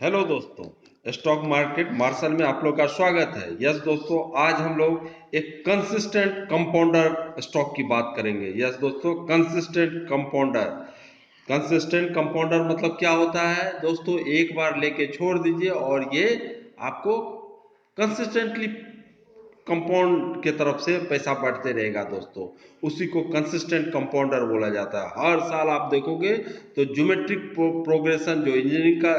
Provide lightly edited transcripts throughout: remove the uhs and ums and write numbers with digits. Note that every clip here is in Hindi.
हेलो दोस्तों, स्टॉक मार्केट मार्शल में आप लोग का स्वागत है। यस दोस्तों, आज हम लोग एक कंसिस्टेंट कंपाउंडर स्टॉक की बात करेंगे। यस दोस्तों, कंसिस्टेंट कंपाउंडर मतलब क्या होता है दोस्तों? एक बार लेके छोड़ दीजिए और ये आपको कंसिस्टेंटली कंपाउंड के तरफ से पैसा बढ़ते रहेगा दोस्तों। उसी को कंसिस्टेंट कंपाउंडर बोला जाता है। हर साल आप देखोगे तो ज्योमेट्रिक प्रोग्रेशन, जो इंजीनियरिंग का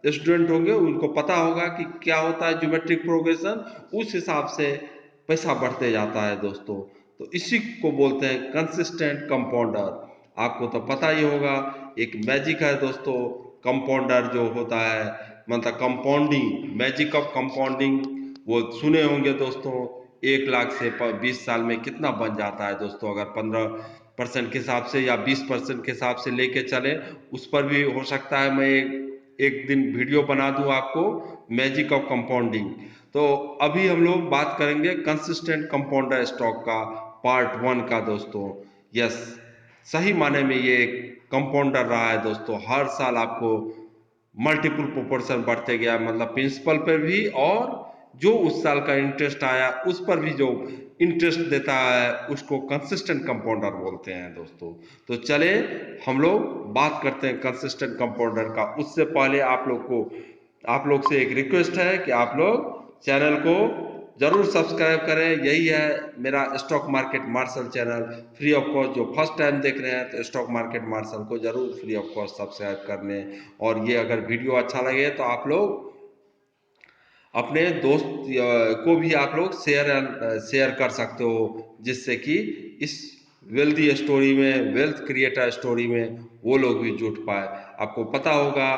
स्टूडेंट होंगे उनको पता होगा कि क्या होता है ज्योमेट्रिक प्रोग्रेशन। उस हिसाब से पैसा बढ़ते जाता है दोस्तों। तो इसी को बोलते हैं कंसिस्टेंट कंपाउंडर। आपको तो पता ही होगा, एक मैजिक है दोस्तों कंपाउंडर जो होता है, मतलब कंपाउंडिंग, मैजिक ऑफ कंपाउंडिंग, वो सुने होंगे दोस्तों। 1 लाख से 20 साल में कितना बन जाता है दोस्तों? अगर 15% के हिसाब से या 20% के हिसाब से लेके चले, उस पर भी हो सकता है मैं एक दिन वीडियो बना दूं आपको, मैजिक ऑफ कंपाउंडिंग। तो अभी हम लोग बात करेंगे कंसिस्टेंट कंपाउंडर स्टॉक का, पार्ट 1 का दोस्तों। यस, सही माने में ये एक कंपाउंडर रहा है दोस्तों। हर साल आपको मल्टीपल प्रोपोर्शन बढ़ते गया, मतलब प्रिंसिपल पर भी, और जो उस साल का इंटरेस्ट आया उस पर भी जो इंटरेस्ट देता है उसको कंसिस्टेंट कंपाउंडर बोलते हैं दोस्तों। तो चले हम लोग बात करते हैं कंसिस्टेंट कंपाउंडर का। उससे पहले आप लोग से एक रिक्वेस्ट है कि आप लोग चैनल को जरूर सब्सक्राइब करें। यही है मेरा stock market marshal channel, free of cost. जो फर्स्ट टाइम देख रहे हैं तो स्टॉक मार्केट मार्शल को जरूर फ्री ऑफ कॉस्ट सब्सक्राइब करने। और ये अगर वीडियो अच्छा लगे तो आप लोग अपने दोस्त को भी आप लोग शेयर कर सकते हो, जिससे कि इस वेल्दी स्टोरी में, वेल्थ क्रिएटर स्टोरी में वो लोग भी जुट पाए। आपको पता होगा,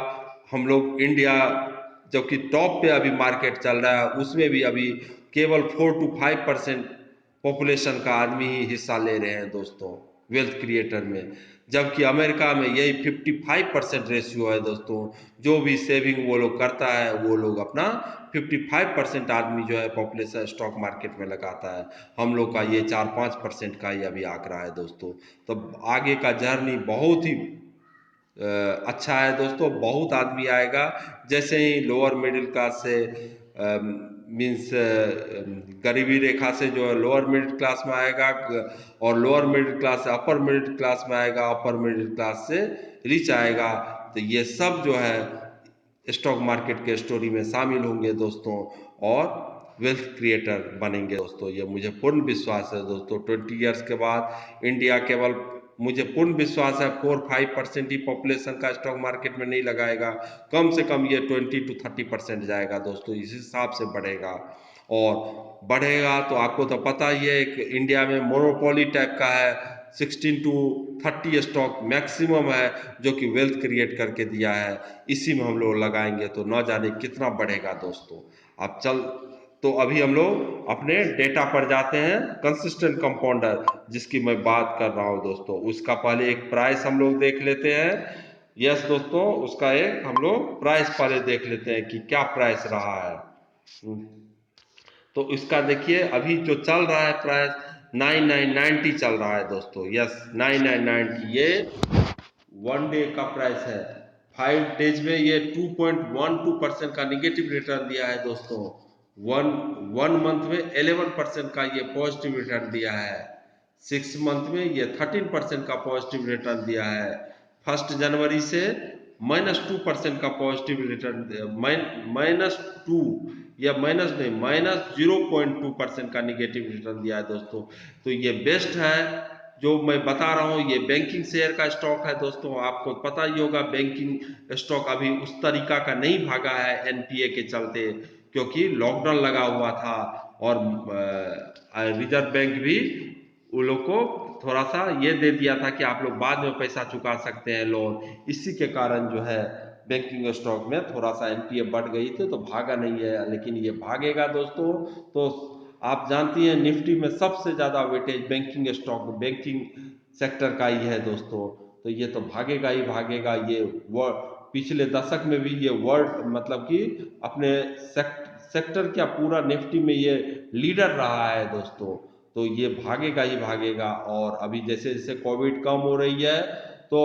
हम लोग इंडिया जबकि टॉप पे अभी मार्केट चल रहा है, उसमें भी अभी केवल 4 to 5% पॉपुलेशन का आदमी ही हिस्सा ले रहे हैं दोस्तों वेल्थ क्रिएटर में। जबकि अमेरिका में यही 55% रेशियो है दोस्तों। जो भी सेविंग वो लोग करता है, वो लोग अपना 55% आदमी जो है पॉपुलेशन स्टॉक मार्केट में लगाता है। हम लोग का ये 4-5% का ही अभी आंकड़ा है दोस्तों। तो आगे का जर्नी बहुत ही अच्छा है दोस्तों। बहुत आदमी आएगा, जैसे ही लोअर मिडिल क्लास से मीन्स गरीबी रेखा से जो है लोअर मिडिल क्लास में आएगा, और लोअर मिडिल क्लास से अपर मिडिल क्लास में आएगा, अपर मिडिल क्लास से रिच आएगा। तो ये सब जो है स्टॉक मार्केट के स्टोरी में शामिल होंगे दोस्तों, और वेल्थ क्रिएटर बनेंगे दोस्तों। ये मुझे पूर्ण विश्वास है दोस्तों। 20 ईयर्स के बाद इंडिया केवल, मुझे पूर्ण विश्वास है, 4-5% ही पॉपुलेशन का स्टॉक मार्केट में नहीं लगाएगा। कम से कम ये 20 to 30% जाएगा दोस्तों। इस हिसाब से बढ़ेगा, और बढ़ेगा तो आपको तो पता ही है, एक इंडिया में मोनोपोली टाइप का है। 16 to 30 स्टॉक मैक्सिमम है जो कि वेल्थ क्रिएट करके दिया है। इसी में हम लोग लगाएंगे तो न जाने कितना बढ़ेगा दोस्तों। आप चल तो अभी हम लोग अपने डेटा पर जाते हैं, कंसिस्टेंट कंपाउंडर जिसकी मैं बात कर रहा हूं दोस्तों। उसका पहले एक प्राइस हम लोग देख लेते हैं। यस दोस्तों, उसका एक हम लोग प्राइस पहले देख लेते हैं कि क्या प्राइस रहा है। तो इसका देखिए अभी जो चल रहा है प्राइस 9990 चल रहा है दोस्तों। यस, 9990 ये 1 डे का प्राइस है। 5 डेज में ये 2.12% का निगेटिव रिटर्न दिया है दोस्तों। वन वन मंथ में 11% का ये पॉजिटिव रिटर्न दिया है। 6 मंथ में ये 13% का पॉजिटिव रिटर्न दिया है। 1 जनवरी से -2% का पॉजिटिव रिटर्न, -2 या माइनस नहीं, -0.2% का निगेटिव रिटर्न दिया है दोस्तों। तो ये बेस्ट है जो मैं बता रहा हूँ। ये बैंकिंग शेयर का स्टॉक है दोस्तों। आपको पता ही होगा, बैंकिंग स्टॉक अभी उस तरीका का नहीं भागा है एनपीए के चलते, क्योंकि लॉकडाउन लगा हुआ था, और रिजर्व बैंक भी उन लोग को थोड़ा सा ये दे दिया था कि आप लोग बाद में पैसा चुका सकते हैं लोन। इसी के कारण जो है बैंकिंग स्टॉक में थोड़ा सा एनपीए बढ़ गई थी, तो भागा नहीं है, लेकिन ये भागेगा दोस्तों। तो आप जानती हैं निफ्टी में सबसे ज्यादा weightage banking stock, banking sector का ही है दोस्तों। तो ये तो भागेगा ही भागेगा। ये पिछले दशक में भी ये वर्ल्ड, मतलब कि अपने सेक्टर क्या, पूरा निफ्टी में ये लीडर रहा है दोस्तों। तो ये भागेगा ही भागेगा। और अभी जैसे जैसे कोविड कम हो रही है, तो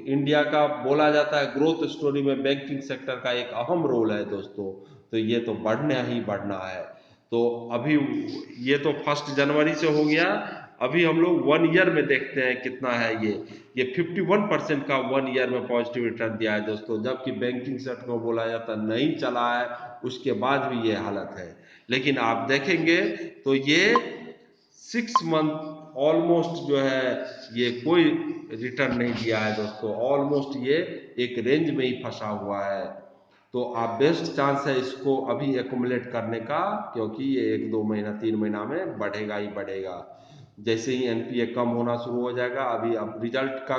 इंडिया का बोला जाता है ग्रोथ स्टोरी में बैंकिंग सेक्टर का एक अहम रोल है दोस्तों। तो ये तो बढ़ना ही बढ़ना है। तो अभी ये तो 1 जनवरी से हो गया। अभी हम लोग 1 ईयर में देखते हैं कितना है ये 51% का 1 ईयर में पॉजिटिव रिटर्न दिया है दोस्तों, जबकि बैंकिंग सेक्टर को बोला जाता नहीं चला है, उसके बाद भी ये हालत है। लेकिन आप देखेंगे तो ये 6 मंथ ऑलमोस्ट जो है ये कोई रिटर्न नहीं दिया है दोस्तों, ऑलमोस्ट ये एक रेंज में ही फंसा हुआ है। तो आप बेस्ट चांस है इसको अभी एक्यूमुलेट करने का, क्योंकि ये 1-2 महीना 3 महीना में बढ़ेगा ही बढ़ेगा। जैसे ही एनपीए कम होना शुरू हो जाएगा, अभी अब रिजल्ट का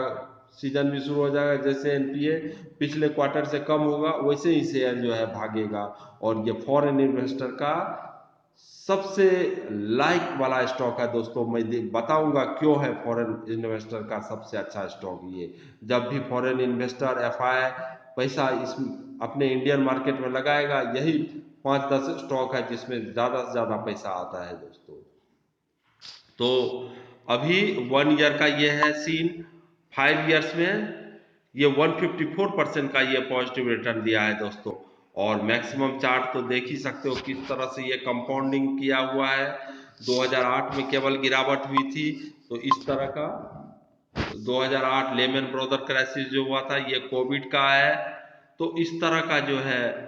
सीजन भी शुरू हो जाएगा, जैसे एनपीए पिछले क्वार्टर से कम होगा वैसे ही शेयर जो है भागेगा। और ये फॉरेन इन्वेस्टर का सबसे लाइक वाला स्टॉक है दोस्तों। मैं बताऊंगा क्यों है फॉरेन इन्वेस्टर का सबसे अच्छा स्टॉक ये। जब भी फॉरेन इन्वेस्टर एफआई पैसा इस अपने इंडियन मार्केट में लगाएगा, यही 5-10 स्टॉक है जिसमें ज्यादा से ज्यादा पैसा आता है दोस्तों। तो अभी 1 ईयर का ये है सीन। 5 ईयर्स में ये 154% का ये पॉजिटिव रिटर्न दिया है दोस्तों। और मैक्सिमम चार्ट तो देख ही सकते हो किस तरह से ये कंपाउंडिंग किया हुआ है। 2008 में केवल गिरावट हुई थी, तो इस तरह का 2008 लेमन ब्रदर क्राइसिस जो हुआ था ये कोविड का है। तो इस तरह का जो है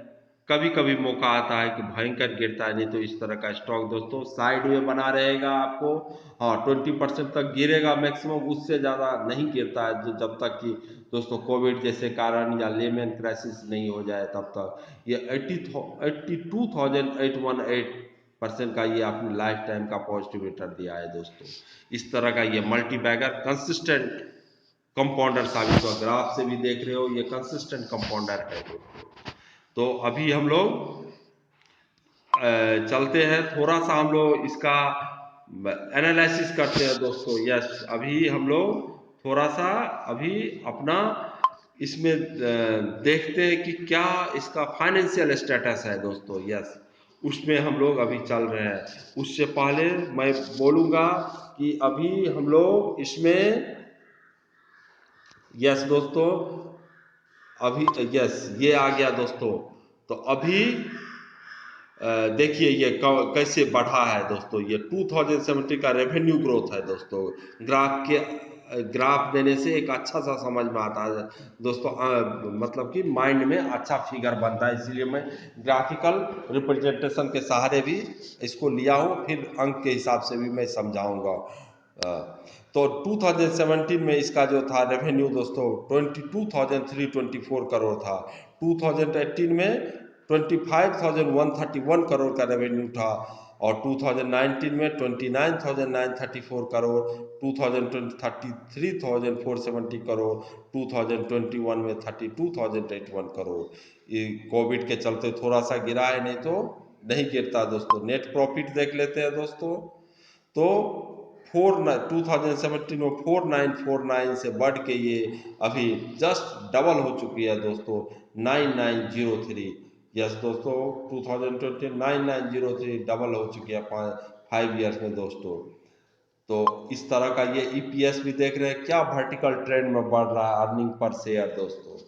कभी कभी मौका आता है कि भयंकर गिरता है, नहीं तो इस तरह का स्टॉक दोस्तों साइड में बना रहेगा आपको। हाँ 20% तक गिरेगा मैक्सिमम, उससे ज़्यादा नहीं गिरता है जब तक कि दोस्तों कोविड जैसे कारण या लेमन क्राइसिस नहीं हो जाए तब तक। ये 82,818% का ये अपने लाइफ टाइम का पॉजिटिव रिटर्न दिया है दोस्तों। इस तरह का ये मल्टी बैगर कंसिस्टेंट कंपाउंडर साबित हुआ। ग्राफ से भी देख रहे हो ये कंसिस्टेंट कंपाउंडर है दोस्तों। तो अभी हम लोग चलते हैं, थोड़ा सा हम लोग इसका एनालिसिस करते हैं दोस्तों। यस अभी हम लोग थोड़ा सा अभी अपना इसमें देखते हैं कि क्या इसका फाइनेंशियल स्टेटस है दोस्तों। यस उसमें हम लोग अभी चल रहे हैं। उससे पहले मैं बोलूँगा कि अभी हम लोग इसमें यस दोस्तों अभी यस ये आ गया दोस्तों। तो अभी देखिए ये कैसे बढ़ा है दोस्तों। ये 2070 का रेवेन्यू ग्रोथ है दोस्तों। ग्राफ देने से एक अच्छा सा समझ में आता है दोस्तों। मतलब कि माइंड में अच्छा फिगर बनता है, इसीलिए मैं ग्राफिकल रिप्रेजेंटेशन के सहारे भी इसको लिया हूँ, फिर अंक के हिसाब से भी मैं समझाऊंगा। तो 2017 में इसका जो था रेवेन्यू दोस्तों 22,324 करोड़ था। 2018 में 25,131 करोड़ का रेवेन्यू था। और 2019 में 29,934 करोड़, 2020 33,470 करोड़, 2021 में 32,081 करोड़। ये कोविड के चलते थोड़ा सा गिरा है, नहीं तो नहीं गिरता दोस्तों। नेट प्रॉफिट देख लेते हैं दोस्तों। तो 2017 में 4949 से बढ़ के ये अभी जस्ट डबल हो चुकी है दोस्तों 9903। यस दोस्तों 2020 9903 डबल हो चुकी है 5 ईयर्स में दोस्तों। तो इस तरह का ये ईपीएस भी देख रहे हैं क्या वर्टिकल ट्रेंड में बढ़ रहा है, अर्निंग पर शेयर दोस्तों।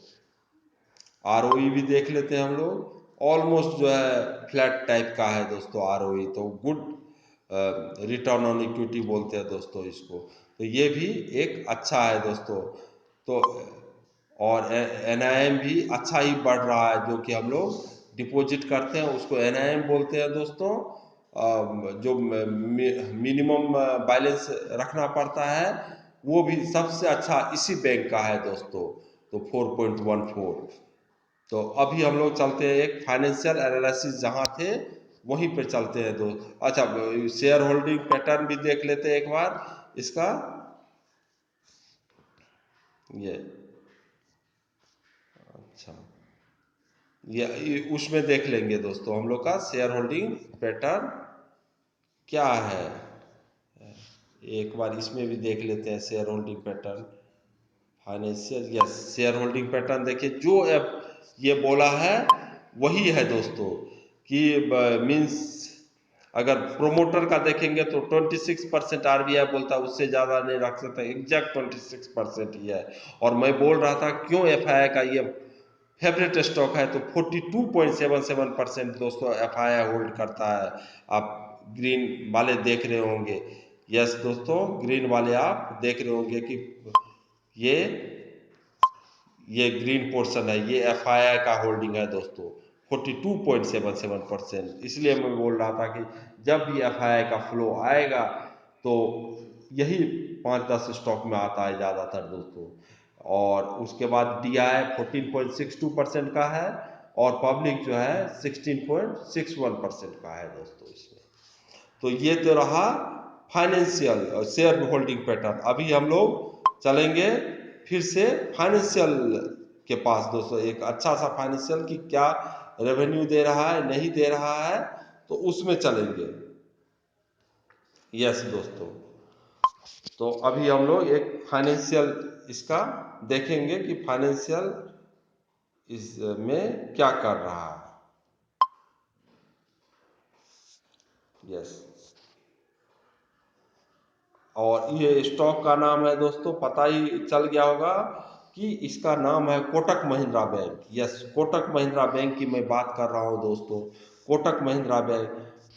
आरओई भी देख लेते हैं हम लोग, ऑलमोस्ट जो है फ्लैट टाइप का है दोस्तों आरओई। तो गुड रिटर्न ऑन इक्विटी बोलते हैं दोस्तों इसको। तो ये भी एक अच्छा है दोस्तों। तो और एनआईएम भी अच्छा ही बढ़ रहा है, जो कि हम लोग डिपॉजिट करते हैं उसको एनआईएम बोलते हैं दोस्तों। जो मिनिमम बैलेंस रखना पड़ता है वो भी सबसे अच्छा इसी बैंक का है दोस्तों। तो 4.14। तो अभी हम लोग चलते हैं एक फाइनेंशियल एनालिसिस जहाँ थे वहीं पे चलते हैं दोस्त। अच्छा शेयर होल्डिंग पैटर्न भी देख लेते हैं एक बार इसका। ये अच्छा ये उसमें देख लेंगे दोस्तों हम लोग का शेयर होल्डिंग पैटर्न क्या है। एक बार इसमें भी देख लेते हैं share holding pattern financial. Yes share holding pattern देखिए जो ऐप ये बोला है वही है दोस्तों कि मीन्स अगर प्रोमोटर का देखेंगे तो 26% आरबीआई बोलता है, उससे ज़्यादा नहीं रख सकते, एग्जैक्ट 26% ही है। और मैं बोल रहा था क्यों एफआईआई का ये फेवरेट स्टॉक है, तो 42.77% दोस्तों एफआईआई होल्ड करता है। आप ग्रीन वाले देख रहे होंगे, यस दोस्तों, ग्रीन वाले आप देख रहे होंगे कि ये ये ग्रीन पोर्शन है, ये एफआईआई का होल्डिंग है दोस्तों, 42.77%। इसलिए मैं बोल रहा था कि जब भी एफआईआई का फ्लो आएगा तो यही 5-10 स्टॉक में आता है ज़्यादातर दोस्तों। और उसके बाद डीआई 14.62% का है, और पब्लिक जो है 16.61% का है दोस्तों इसमें। तो ये तो रहा फाइनेंशियल शेयर होल्डिंग पैटर्न। अभी हम लोग चलेंगे फिर से फाइनेंशियल के पास दोस्तों, एक अच्छा सा फाइनेंशियल की क्या रेवेन्यू दे रहा है नहीं दे रहा है, तो उसमें चलेंगे। यस दोस्तों, तो अभी हम लोग एक फाइनेंशियल इसका देखेंगे कि फाइनेंशियल इसमें क्या कर रहा है। यस, और ये स्टॉक का नाम है दोस्तों, पता ही चल गया होगा कि इसका नाम है Kotak Mahindra bank. Yes, Kotak Mahindra bank की मैं बात कर रहा हूँ दोस्तों। Kotak Mahindra bank,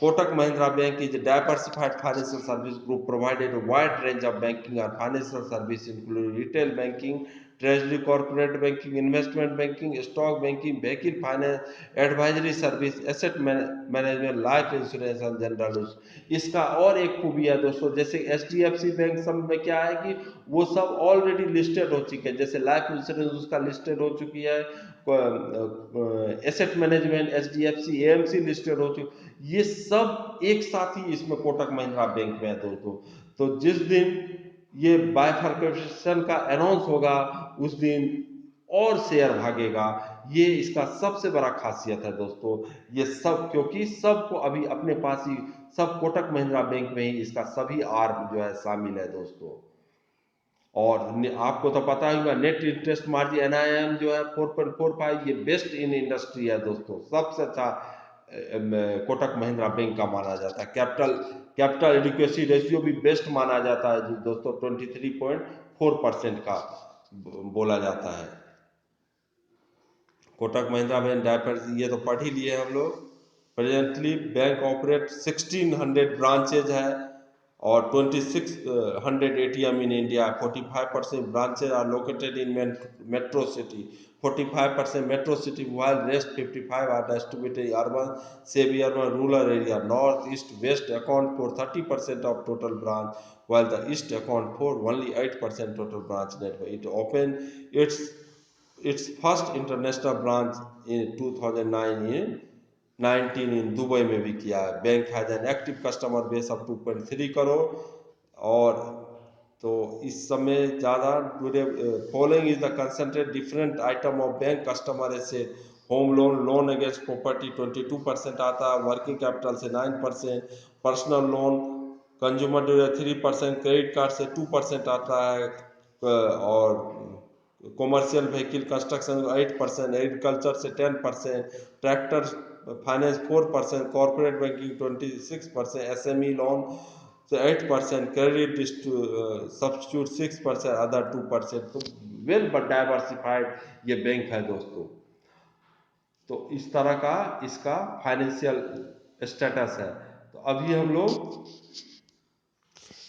Kotak Mahindra bank is a diversified financial service group provided a wide range of banking and financial service including retail banking, treasury, corporate banking, investment banking, stock banking, vehicle finance, advisory service, asset management, life insurance and general. इसका और एक खूबी है दोस्तों, जैसे एचडीएफसी बैंक सब में क्या है कि वो सब ऑलरेडी लिस्टेड हो चुके हैं, जैसे लाइफ इंश्योरेंस उसका लिस्टेड हो चुकी है, asset management HDFC AMC listed हो चुकी, ये सब एक साथ ही इसमें कोटक महिंद्रा बैंक में है दोस्तों। तो जिस दिन ये बाइफर्केशन का अनाउंस होगा उस दिन और शेयर भागेगा, ये इसका सबसे बड़ा खासियत है दोस्तों। ये सब क्योंकि सबको अभी अपने पास ही सब कोटक महिंद्रा बैंक में ही इसका सभी आर्म जो है शामिल है दोस्तों। और आपको तो पता ही होगा, नेट इंटरेस्ट मार्जिन एनआईएम जो है 4.45, ये बेस्ट इन इंडस्ट्री है दोस्तों, सबसे अच्छा कोटक महिंद्रा बैंक का माना जाता है। कैपिटल कैपिटल एडिक्वेसी रेशियो भी बेस्ट माना जाता है जी दोस्तों, 23.4% का बोला जाता है। कोटक महिंद्रा बैंक डायपर्स ये तो पढ़ ही लिए हम लोग। प्रेजेंटली बैंक ऑपरेट 1600 ब्रांचेज है और 2600 ATM in India. 45% branches are located in metro city, 45% metro city, while rest 55 are distributed urban, semi-urban, rural area. North, east, west account for 30% of total branch, while the east account for only 8% total branch network. It opened its first international branch in 2009 in 19 in Dubai में भी किया है। Bank has an active customer base of 2.3 crore. और तो इस समय ज़्यादा जुड़े, following is the concentrate different item of bank customer asset. Home loan, loan against property 22% आता है, वर्किंग कैपिटल से 9%, personal loan, consumer durable 3%, credit card से 2% आता है, और कॉमर्शियल व्हीकल कंस्ट्रक्शन 8%, एग्रीकल्चर से 10%, tractor finance 4%, corporate banking 26%, SME loan से 8%, क्रेडिट सब्सिट्यूट 6%, अदर 2%। तो वेल डाइवर्सिफाइड ये बैंक है दोस्तों। तो इस तरह का इसका फाइनेंशियल स्टेटस है। तो अभी हम लोग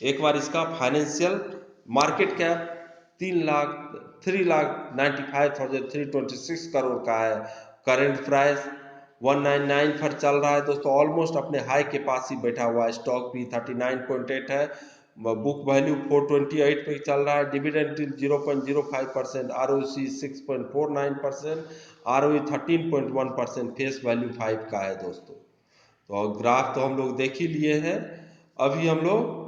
एक बार इसका फाइनेंशियल मार्केट कैप 3,95,326 करोड़ का है। करेंट प्राइस 199 पर चल रहा है दोस्तों, ऑलमोस्ट अपने हाई के पास ही बैठा हुआ है। स्टॉक भी 39.8 है, बुक वैल्यू 428 पे चल रहा है। Dividend 0.05%, ROC 6.49%, ROE 13.1%, face value 5 का है दोस्तों। तो ग्राफ तो हम लोग देख ही लिए हैं। अभी हम लोग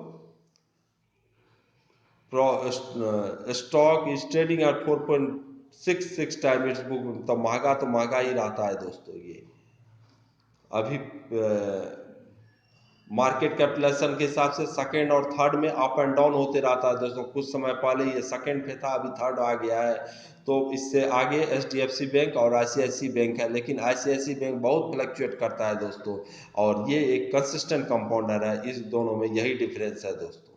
stock is trading at 4.66 time it's book. तो महंगा ही रहता है दोस्तों ये। अभी मार्केट कैपिटलाइजेशन के हिसाब से सेकंड और थर्ड में अप एंड डाउन होते रहता है दोस्तों। कुछ समय पहले ये सेकंड पे था, अभी थर्ड आ गया है। तो इससे आगे एचडीएफसी बैंक और आईसीआईसी बैंक है, लेकिन आईसीआईसी बैंक बहुत फ्लक्चुएट करता है दोस्तों, और ये एक कंसिस्टेंट कंपाउंडर है। इस दोनों में यही डिफरेंस है दोस्तों।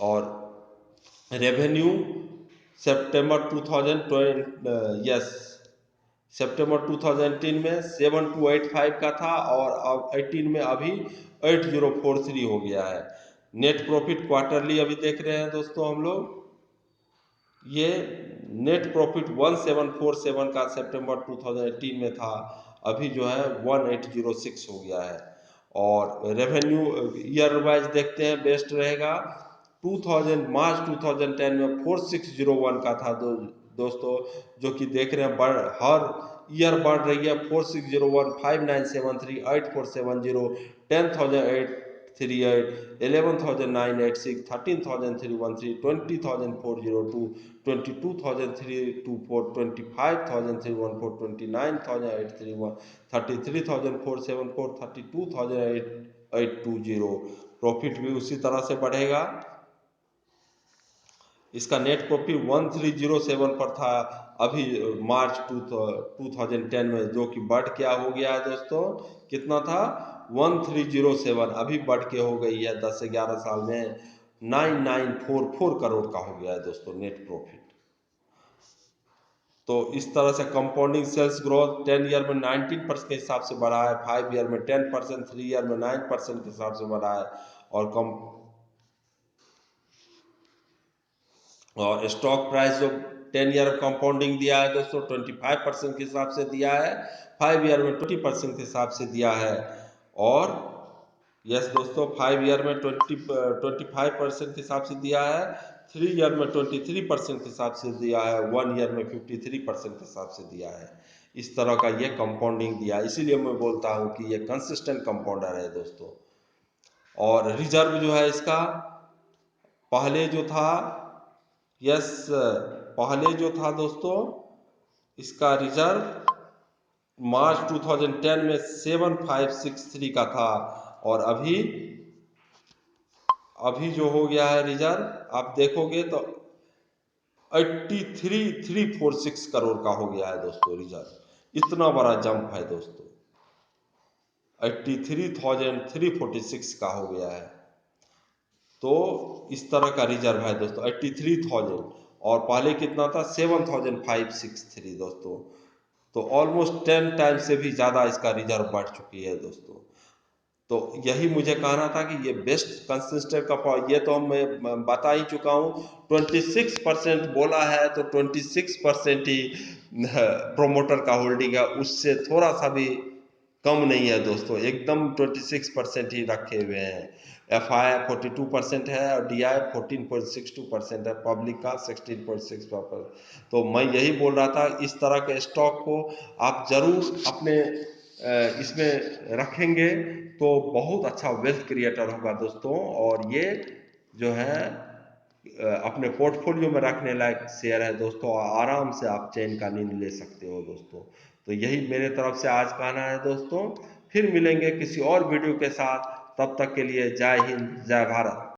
और रेवेन्यू सितंबर 2020, यस, सितंबर 2018 में 7285 का था, और अब 18 में अभी 8043 हो गया है। नेट प्रॉफिट क्वार्टरली अभी देख रहे हैं दोस्तों हम लोग, ये नेट प्रॉफिट 1747 का सितंबर 2018 में था, अभी जो है 1806 हो गया है। और रेवेन्यू ईयर वाइज देखते हैं, बेस्ट रहेगा। 2000 मार्च 2010 में 4601 का था दोस्तों, जो कि देख रहे हैं हर ईयर बढ़ रही है। 4601, 5973, 8470, 10838, 11986, 13313, 20402, 22324, 25314, 29831, 33474, 32820। प्रॉफिट भी उसी तरह से बढ़ेगा। इसका नेट प्रॉफिट 1307 पर था अभी मार्च 2010 में, जो कि बढ़ क्या हो गया है दोस्तों, कितना था 1307, अभी बढ़ के हो गई है 10 से 11 साल में 9944 करोड़ का हो गया है दोस्तों नेट प्रॉफिट। तो इस तरह से कंपाउंडिंग सेल्स ग्रोथ 10 ईयर में 19% के हिसाब से बढ़ा है, 5 ईयर में 10%, 3 ईयर में 9% के हिसाब से बढ़ा है। और स्टॉक प्राइस जो 10 ईयर कंपाउंडिंग दिया है दोस्तों 25% के हिसाब से दिया है, 5 ईयर में 20% के हिसाब से दिया है। और यस दोस्तों, 5 ईयर में 25% के हिसाब से दिया है, 3 ईयर में 23% के हिसाब से दिया है, 1 ईयर में 53% के हिसाब से दिया है। इस तरह का ये कंपाउंडिंग दिया है, इसीलिए मैं बोलता हूँ कि ये कंसिस्टेंट कंपाउंडर है दोस्तों। और रिजर्व जो है इसका पहले जो था, यस, पहले जो था दोस्तों इसका रिजर्व मार्च 2010 में 7563 का था, और अभी जो हो गया है रिजर्व आप देखोगे तो 83346 करोड़ का हो गया है दोस्तों रिजर्व। इतना बड़ा जंप है दोस्तों, 83,346 का हो गया है। तो इस तरह का रिजर्व है दोस्तों 83,000, और पहले कितना था 7,563 दोस्तों। तो ऑलमोस्ट 10 टाइम से भी ज़्यादा इसका रिजर्व बढ़ चुकी है दोस्तों। तो यही मुझे कहना था कि ये बेस्ट कंसिस्टेंट का ये तो मैं बता ही चुका हूँ। 26% बोला है तो 26% ही प्रोमोटर का होल्डिंग है, उससे थोड़ा सा भी कम नहीं है दोस्तों, एकदम 26% ही रखे हुए हैं। एफ आई 42% है, और डी आई 14.62% है, पब्लिक का 16.6%। तो मैं यही बोल रहा था, इस तरह के स्टॉक को आप जरूर अपने इसमें रखेंगे तो बहुत अच्छा वेल्थ क्रिएटर होगा दोस्तों। और ये जो है अपने पोर्टफोलियो में रखने लायक शेयर है दोस्तों, आराम से आप चैन का नींद ले सकते हो दोस्तों। तो यही मेरे तरफ से आज कहना है दोस्तों, फिर मिलेंगे किसी और वीडियो के साथ, तब तक के लिए जय हिंद, जय भारत।